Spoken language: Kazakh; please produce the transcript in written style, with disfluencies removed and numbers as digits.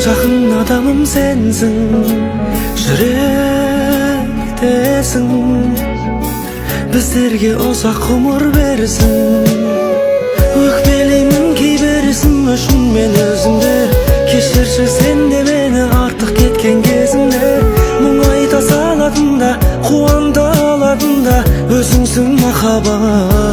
жақын адамым сенсің, жүректесің, біздерге ұзақ ғұмыр берсін. Өкпелеймін кейбірісім үшін мен өзімді, кешірші сен де мені артық кеткен кезімде. Мұң айта салатын да, қуанта алатын да өзіңсің махаббат.